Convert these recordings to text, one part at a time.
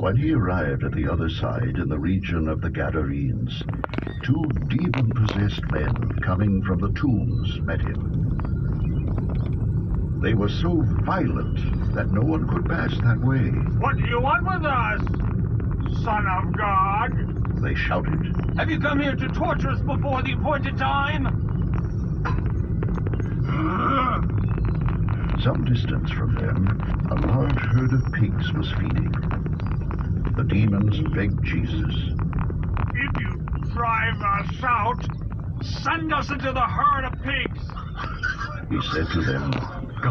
When he arrived at the other side in the region of the Gadarenes, 2 demon-possessed men coming from the tombs met him. They were so violent that no one could pass that way. What do you want with us, Son of God? They shouted. Have you come here to torture us before the appointed time? Some distance from them, a large herd of pigs was feeding. The demons begged Jesus. If you drive us out, send us into the herd of pigs. He said to them, "Go."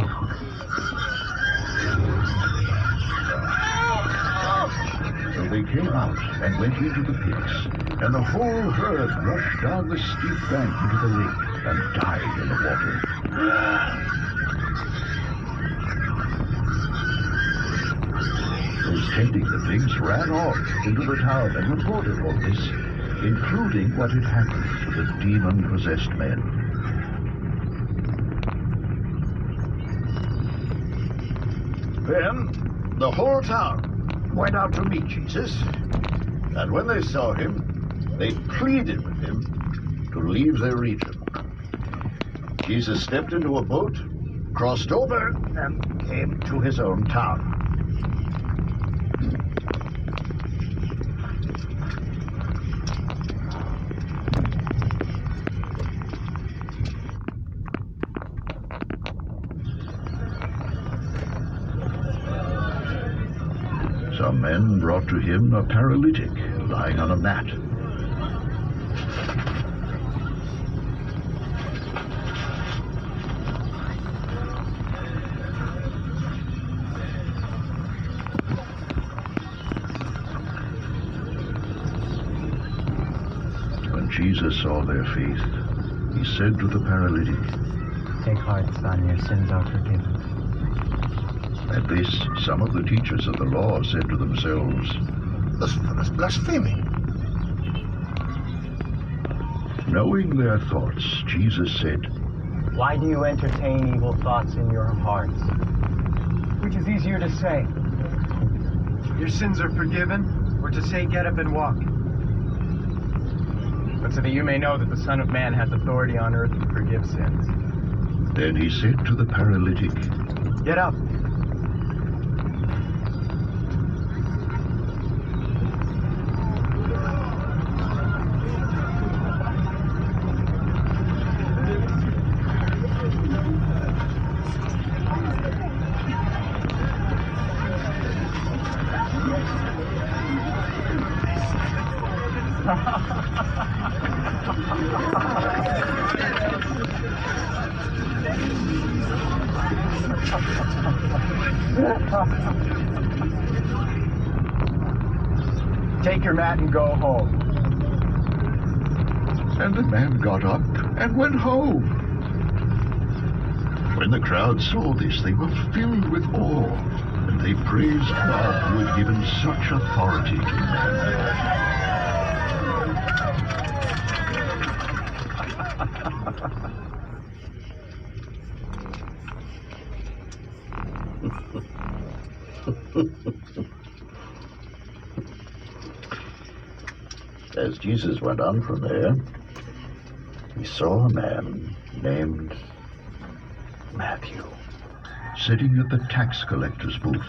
So they came out and went into the pigs, and the whole herd rushed down the steep bank into the lake and died in the water. Those tending the pigs ran off into the town and reported all this, including what had happened to the demon-possessed men. Then the whole town went out to meet Jesus, and when they saw him, they pleaded with him to leave their region. Jesus stepped into a boat, crossed over, and came to his own town. Some men brought to him a paralytic lying on a mat. When Jesus saw their faith, he said to the paralytic, "Take heart, son, your sins are forgiven." At this, some of the teachers of the law said to themselves, "This fellow is blaspheming." Knowing their thoughts, Jesus said, "Why do you entertain evil thoughts in your hearts?" Which is easier to say? Your sins are forgiven, or to say, get up and walk? But so that you may know that the Son of Man has authority on earth to forgive sins. Then he said to the paralytic, Get up. Take your mat and go home. And the man got up and went home. When the crowd saw this, they were filled with awe, and they praised God who had given such authority to men. As Jesus went on from there, he saw a man named Matthew sitting at the tax collector's booth.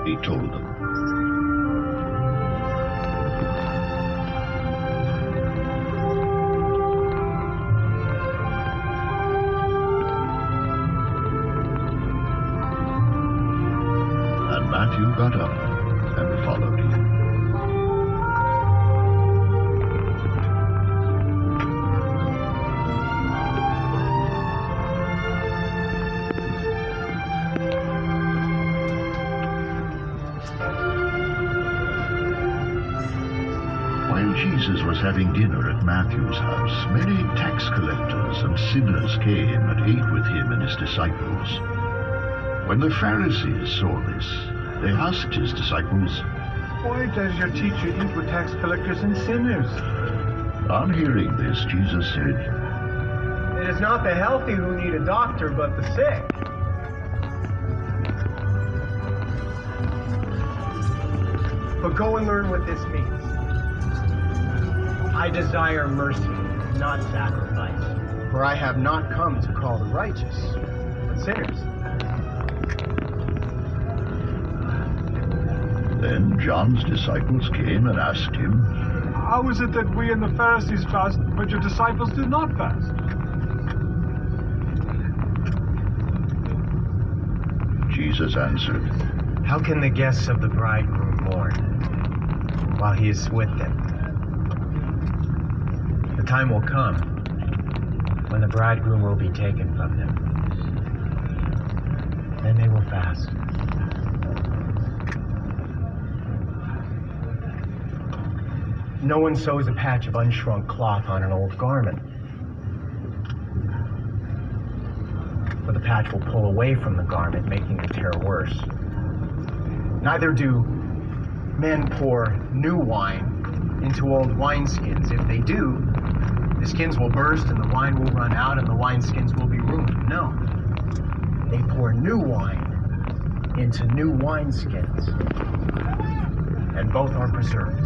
He told them. And Matthew got up and followed him. While Jesus was having dinner at Matthew's house, many tax collectors and sinners came and ate with him and his disciples. When the Pharisees saw this, they asked his disciples, Why does your teacher eat with tax collectors and sinners? On hearing this, Jesus said, It is not the healthy who need a doctor, but the sick. But go and learn what this means. I desire mercy, not sacrifice. For I have not come to call the righteous, but sinners. Then John's disciples came and asked him, How is it that we and the Pharisees fast, but your disciples do not fast? Jesus answered, How can the guests of the bridegroom mourn while he is with them? The time will come when the bridegroom will be taken from them. Then they will fast. No one sews a patch of unshrunk cloth on an old garment, for the patch will pull away from the garment, making the tear worse. Neither do men pour new wine into old wineskins. If they do, the skins will burst and the wine will run out and the wineskins will be ruined. No, they pour new wine into new wineskins, and both are preserved.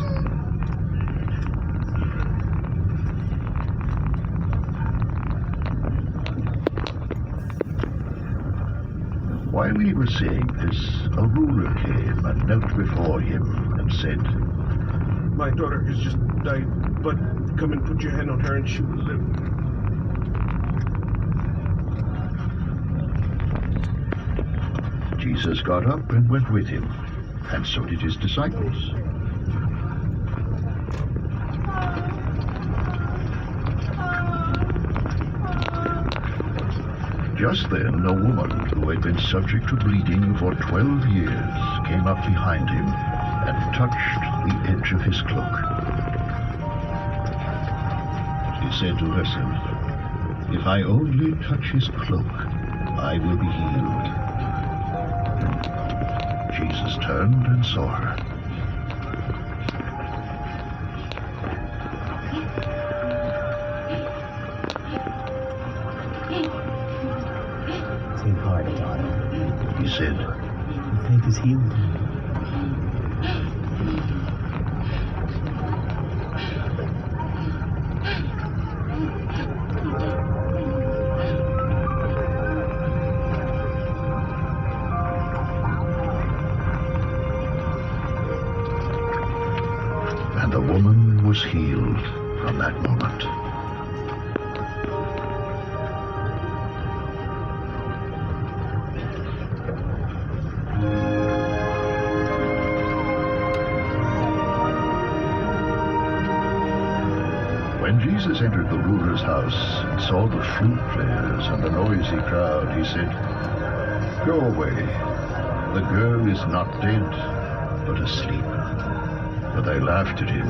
While he was saying this, a ruler came and knelt before him and said, My daughter has just died, but come and put your hand on her and she will live. Jesus got up and went with him, and so did his disciples. Just then, a woman who had been subject to bleeding for 12 years came up behind him and touched the edge of his cloak. She said to herself, If I only touch his cloak, I will be healed. Jesus turned and saw her. Take heart, daughter. He said, Your faith has healed you. And the woman was healed from that moment. When Jesus entered the ruler's house and saw the flute players and the noisy crowd, he said, Go away. The girl is not dead, but asleep. But they laughed at him.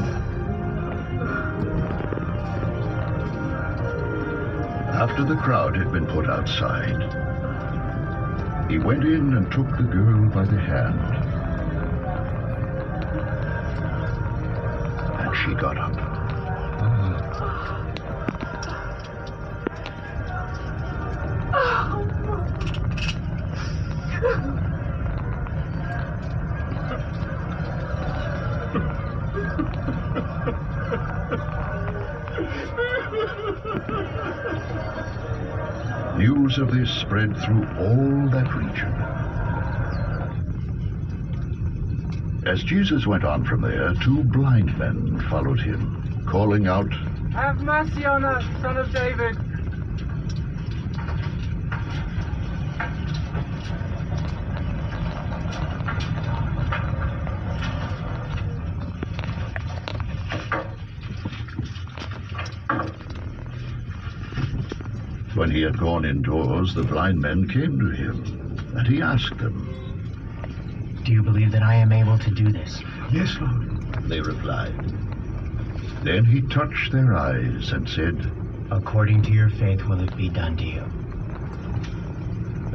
After the crowd had been put outside, he went in and took the girl by the hand. And she got up. News of this spread through all that region. As Jesus went on from there, 2 blind men followed him, calling out, Have mercy on us, Son of David. When he had gone indoors, the blind men came to him, and he asked them. Do you believe that I am able to do this? Yes, Lord, they replied. Then he touched their eyes and said, According to your faith will it be done to you.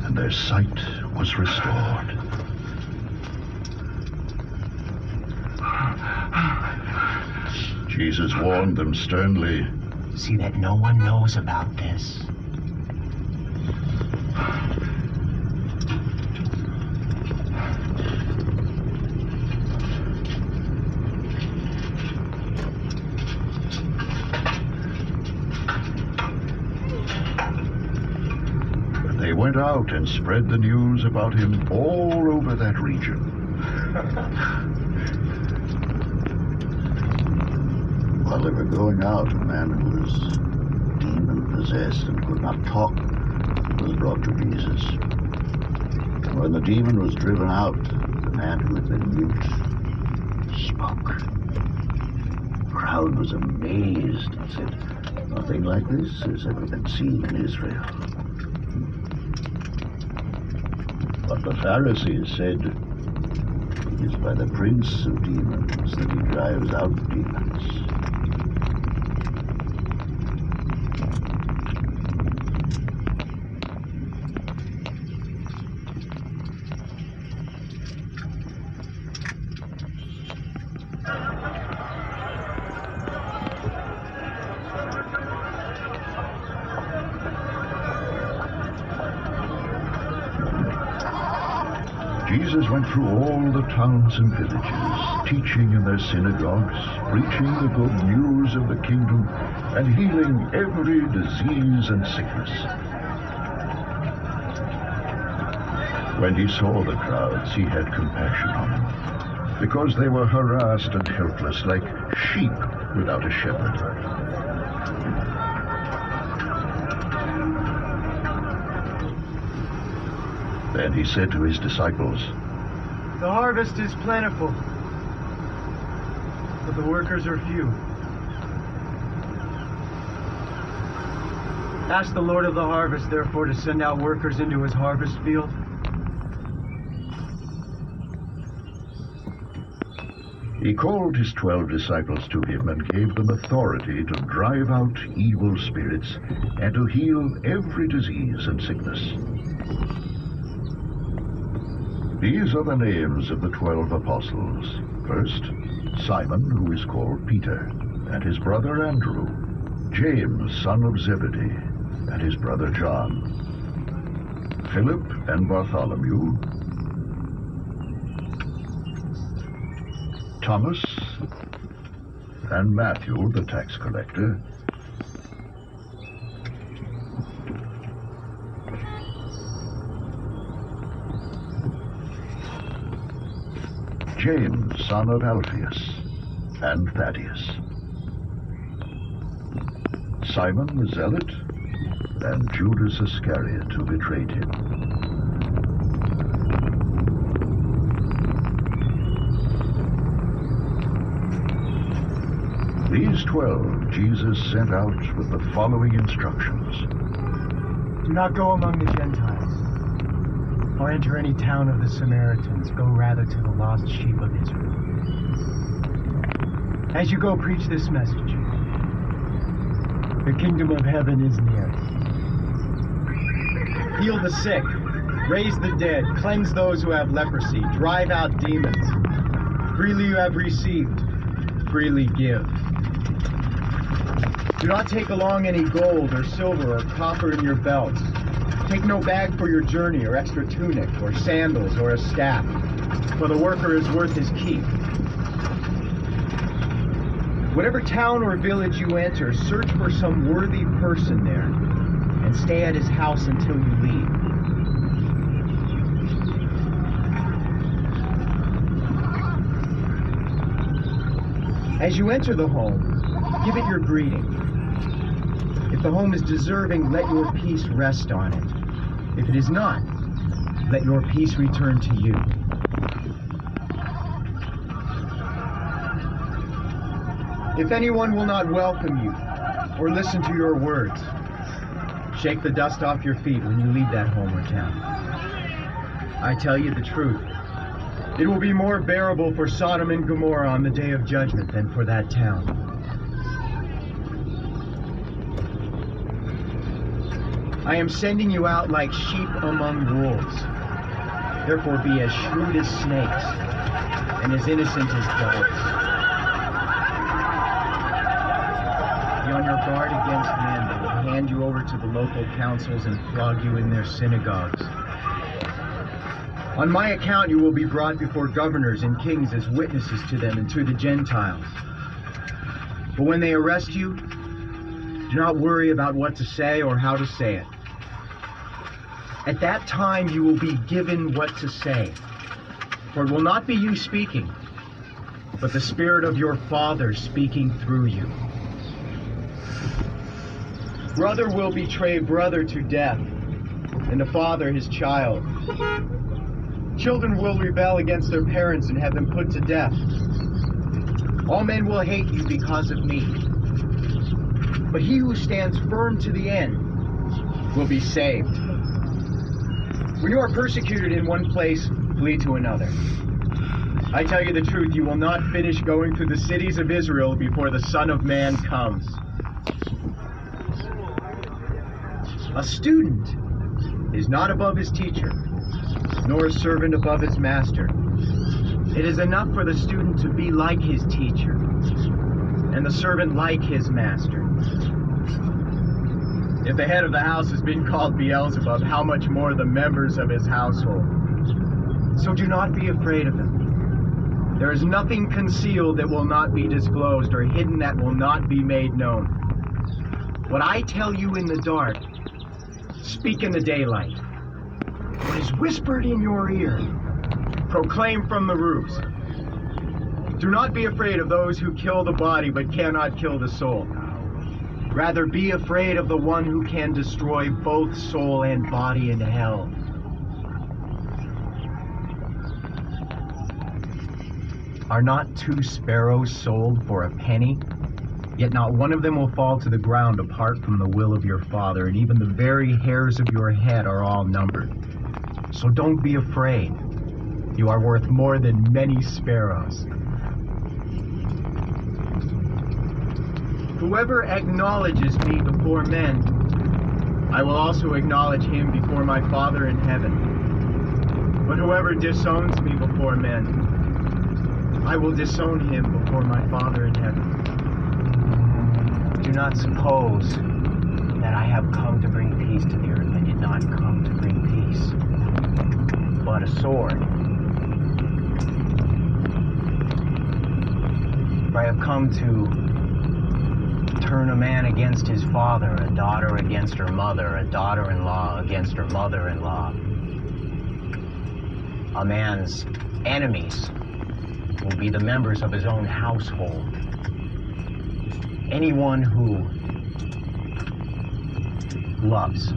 and their sight was restored. Jesus warned them sternly, See that no one knows about this. They went out and spread the news about him all over that region. While they were going out, a man who was demon-possessed and could not talk was brought to Jesus. And when the demon was driven out, the man who had been mute spoke. The crowd was amazed and said, Nothing like this has ever been seen in Israel. But the Pharisees said, It is by the prince of demons that he drives out demons. Jesus went through all the towns and villages, teaching in their synagogues, preaching the good news of the kingdom, and healing every disease and sickness. When he saw the crowds, he had compassion on them, because they were harassed and helpless like sheep without a shepherd. Then he said to his disciples, The harvest is plentiful, but the workers are few. Ask the Lord of the harvest, therefore, to send out workers into his harvest field. He called his 12 disciples to him and gave them authority to drive out evil spirits and to heal every disease and sickness. These are the names of the 12 apostles. First, Simon, who is called Peter, and his brother Andrew, James, son of Zebedee, and his brother John, Philip and Bartholomew, Thomas and Matthew, the tax collector, James, son of Alphaeus, and Thaddeus, Simon the Zealot, and Judas Iscariot, who betrayed him. These 12 Jesus sent out with the following instructions. Do not go among the Gentiles, or enter any town of the Samaritans. Go rather to the lost sheep of Israel. As you go, preach this message. The kingdom of heaven is near. Heal the sick, raise the dead, cleanse those who have leprosy, drive out demons. Freely you have received, freely give. Do not take along any gold or silver or copper in your belts. Take no bag for your journey, or extra tunic, or sandals, or a staff, for the worker is worth his keep. Whatever town or village you enter, search for some worthy person there, and stay at his house until you leave. As you enter the home, give it your greeting. If the home is deserving, let your peace rest on it. If it is not, let your peace return to you. If anyone will not welcome you or listen to your words, shake the dust off your feet when you leave that home or town. I tell you the truth. It will be more bearable for Sodom and Gomorrah on the day of judgment than for that town. I am sending you out like sheep among wolves. Therefore be as shrewd as snakes and as innocent as doves. Be on your guard against men. They will hand you over to the local councils and flog you in their synagogues. On my account you will be brought before governors and kings as witnesses to them and to the Gentiles. But when they arrest you, do not worry about what to say or how to say it. At that time you will be given what to say. For it will not be you speaking, but the Spirit of your Father speaking through you. Brother will betray brother to death, and the father his child. Children will rebel against their parents and have them put to death. All men will hate you because of me. But he who stands firm to the end will be saved. When you are persecuted in one place, flee to another. I tell you the truth, you will not finish going through the cities of Israel before the Son of Man comes. A student is not above his teacher, nor a servant above his master. It is enough for the student to be like his teacher, and the servant like his master. If the head of the house has been called Beelzebub, how much more the members of his household? So do not be afraid of them. There is nothing concealed that will not be disclosed, or hidden that will not be made known. What I tell you in the dark, speak in the daylight. What is whispered in your ear, proclaim from the roofs. Do not be afraid of those who kill the body but cannot kill the soul. Rather be afraid of the one who can destroy both soul and body in hell. Are not 2 sparrows sold for a penny? Yet not one of them will fall to the ground apart from the will of your Father, and even the very hairs of your head are all numbered. So don't be afraid. You are worth more than many sparrows. Whoever acknowledges me before men, I will also acknowledge him before my Father in heaven. But whoever disowns me before men, I will disown him before my Father in heaven. Do not suppose that I have come to bring peace to the earth. I did not come to bring peace, but a sword. For I have come to turn a man against his father, a daughter against her mother, a daughter-in-law against her mother-in-law. A man's enemies will be the members of his own household. Anyone who loves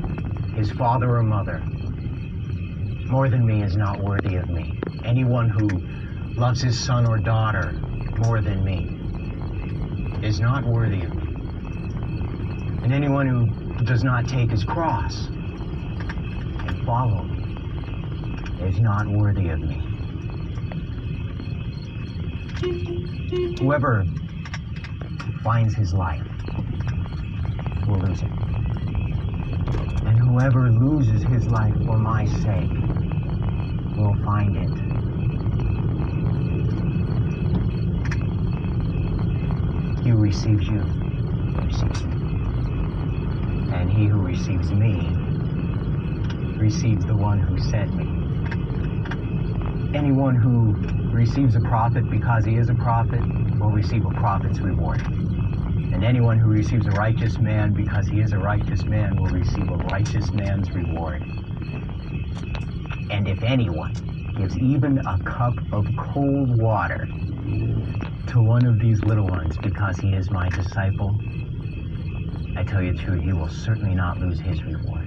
his father or mother more than me is not worthy of me. Anyone who loves his son or daughter more than me is not worthy of me. And anyone who does not take his cross and follow me is not worthy of me. Whoever finds his life will lose it. And whoever loses his life for my sake will find it. He who receives you receives me. And he who receives me receives the one who sent me. Anyone who receives a prophet because he is a prophet will receive a prophet's reward. And anyone who receives a righteous man because he is a righteous man will receive a righteous man's reward. And if anyone gives even a cup of cold water to one of these little ones because he is my disciple, I tell you the truth, he will certainly not lose his reward.